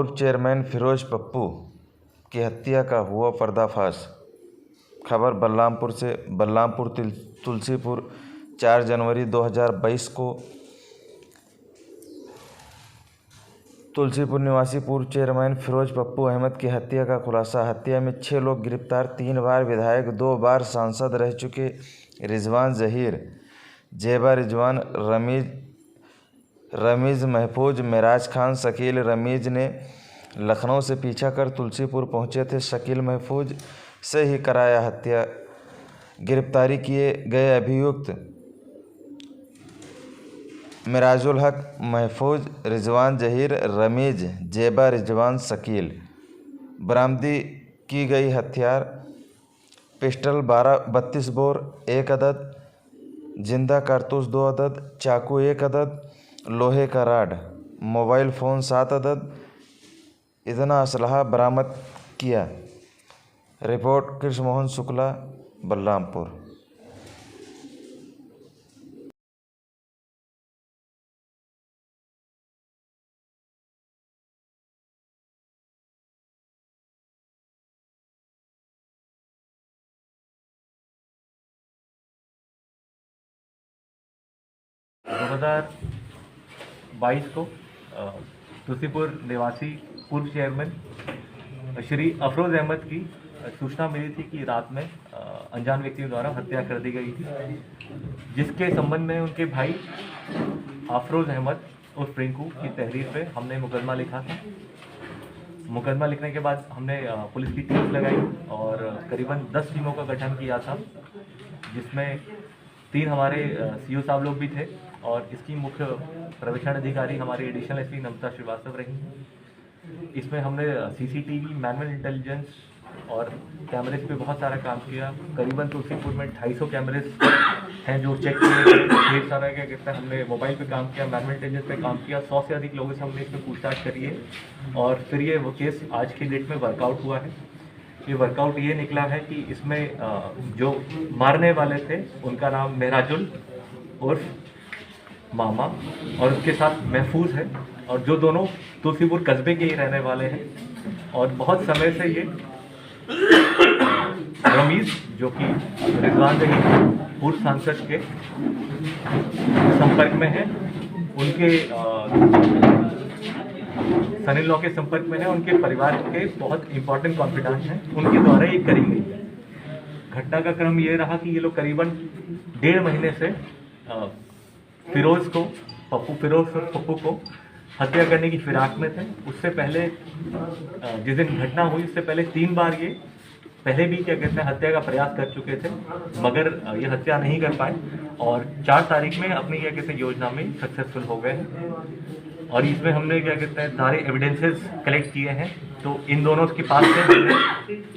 पूर्व चेयरमैन फिरोज पप्पू की हत्या का हुआ पर्दाफाश। खबर बलरामपुर से। बलरामपुर तुलसीपुर 4 जनवरी 2022 को तुलसीपुर निवासी पूर्व चेयरमैन फिरोज पप्पू अहमद की हत्या का खुलासा। हत्या में 6 लोग गिरफ्तार। 3 बार विधायक, 2 बार सांसद रह चुके रिजवान जहीर, जेबा रिजवान, रमीज़ महफूज, मेराज खान, शकील। रमीज़ ने लखनऊ से पीछा कर तुलसीपुर पहुंचे थे। शकील महफूज से ही कराया हत्या। गिरफ्तारी किए गए अभियुक्त मिराजुल हक, महफूज, रिजवान जहीर, रमीज़, जेबा रिजवान, शकील। बरामदी की गई हथियार: पिस्टल 32 बोर 1 अदद, जिंदा कारतूस 2 अदद, चाकू 1 अदद, लोहे का राड, मोबाइल फ़ोन 7 अदद। इतना असलहा बरामद किया। रिपोर्ट कृष्ण मोहन शुक्ला, बलरामपुर। दो 2022 को तुलसीपुर निवासी पूर्व चेयरमैन श्री अफरोज़ अहमद की सूचना मिली थी कि रात में अनजान व्यक्तियों द्वारा हत्या कर दी गई थी, जिसके संबंध में उनके भाई अफरोज़ अहमद उर्फ रिंकू की तहरीर पे हमने मुकदमा लिखा था। मुकदमा लिखने के बाद हमने पुलिस की टीम लगाई और करीबन 10 टीमों का गठन किया था, जिसमें 3 हमारे सीओ साहब लोग भी थे और इसकी मुख्य प्रवेक्षण अधिकारी हमारी एडिशनल एसपी नम्रता श्रीवास्तव रही हैं। इसमें हमने सीसीटीवी, मैनुअल इंटेलिजेंस और कैमरेज पे बहुत सारा काम किया। करीबन तुलसीपुर में 250 कैमरेज हैं जो चेक किए। ढेर सारा क्या कहते हैं, हमने मोबाइल पे काम किया, मैनुअल इंटेलिजेंस पे काम किया। 100 से अधिक लोगों से हमने इसमें पूछताछ करी है और फिर ये वो केस आज की डेट में वर्कआउट हुआ है। ये वर्कआउट ये निकला है कि इसमें जो मारने वाले थे उनका नाम मेराजुल उर्फ मामा और उसके साथ महफूज है, और जो दोनों तुलसीपुर कस्बे के ही रहने वाले हैं। और बहुत समय से ये रमीज़ जो कि रिजवान जहीर पूर्व सांसद के संपर्क में है, उनके सन इन लॉ के संपर्क में है, उनके परिवार के बहुत इंपॉर्टेंट कॉन्फिडेंट हैं, उनके द्वारा ये करी गई है। घटना का क्रम ये रहा कि ये लोग करीबन 1.5 महीने से फिरोज पप्पू को हत्या करने की फिराक में थे। उससे पहले जिस दिन घटना हुई उससे पहले 3 बार ये पहले भी क्या कहते हैं हत्या का प्रयास कर चुके थे, मगर ये हत्या नहीं कर पाए और 4 तारीख में अपनी क्या कहते हैं योजना में सक्सेसफुल हो गए। और इसमें हमने क्या कहते हैं सारे एविडेंसेस कलेक्ट किए हैं। तो इन दोनों के पास से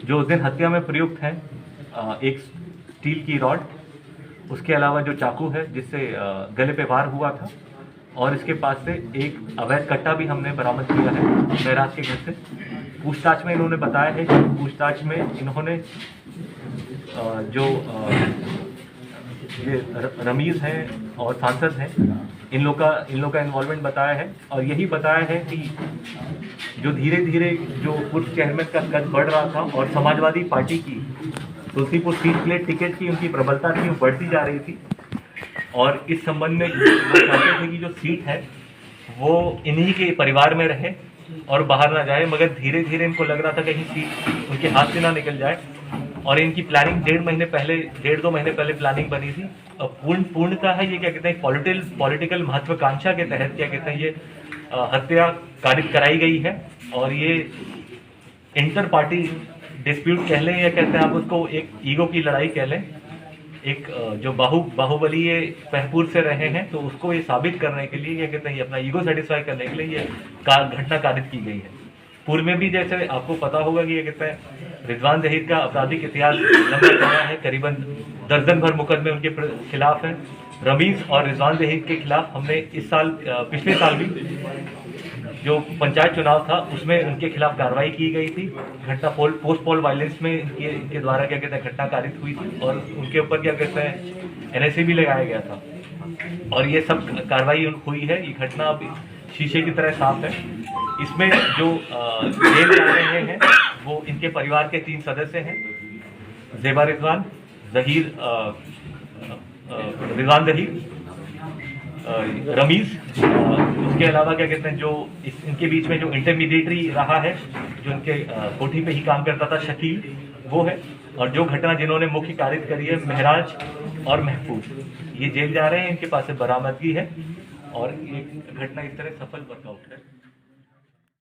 जो उस दिन हत्या में प्रयुक्त है एक स्टील की रॉड, उसके अलावा जो चाकू है जिससे गले पे वार हुआ था, और इसके पास से एक अवैध कट्टा भी हमने बरामद किया है महराज के घर से। पूछताछ में इन्होंने बताया है कि पूछताछ में इन्होंने जो ये रमीज़ हैं और सांसद हैं, इन लोग का इन्वॉल्वमेंट बताया है। और यही बताया है कि जो धीरे धीरे जो पूर्व चेयरमैन का कद बढ़ रहा था और समाजवादी पार्टी की तुलसीपुर सीट के लिए टिकट की उनकी प्रबलता थी वो बढ़ती जा रही थी, और इस संबंध में वो चाहते थे कि जो सीट है वो इन्हीं के परिवार में रहे और बाहर ना जाए। मगर धीरे धीरे इनको लग रहा था कहीं सीट उनके हाथ से ना निकल जाए, और इनकी प्लानिंग 1.5 महीने पहले 1.5-2 महीने पहले प्लानिंग बनी थी। पूर्णतः है ये क्या कहते हैं पॉलिटिकल महत्वाकांक्षा के तहत क्या कहते हैं ये हत्या कारित कराई गई है। और ये इंटर पार्टी डिस्प्यूट कह लें या कहते हैं आप उसको एक ईगो की लड़ाई कह लें। एक जो बाहुबली ये महपूर से रहे हैं, तो उसको ये साबित करने के लिए क्या कहते हैं अपना ईगो सेटिस्फाई करने के लिए ये घटना कारित की गई है। पूर्व में भी जैसे आपको पता होगा कि ये कहते हैं रिजवान जहीर का आपराधिक इतिहास लंबा चौड़ा है, करीबन दर्जन भर मुकदमे उनके खिलाफ हैं। रमीज़ और रिजवान जहीर के खिलाफ हमने इस साल पिछले साल भी जो पंचायत चुनाव था उसमें उनके खिलाफ कार्रवाई की गई थी। घटना पोस्ट पोल वायलेंस में इनके द्वारा क्या कहते हैं घटना कारित हुई थी और उनके ऊपर क्या कहते हैं NSA भी लगाया गया था, और ये सब कार्रवाई हुई है। ये घटना अब शीशे की तरह साफ है। इसमें जो जेल जा रहे हैं वो इनके परिवार के 3 सदस्य हैं, ज़ेबा रिजवान, ज़हीर रिजवान ज़हीर, रमीज़, उसके अलावा क्या कहते हैं जो इनके बीच में जो इंटरमीडिएटरी रहा है, जो इनके कोठी पे ही काम करता था, शकील, वो है। और जो घटना जिन्होंने मुख्य कारित करी है, महराज और महफूज, ये जेल जा रहे हैं, इनके पास से बरामदगी है और ये घटना इस तरह सफल वर्कआउट है।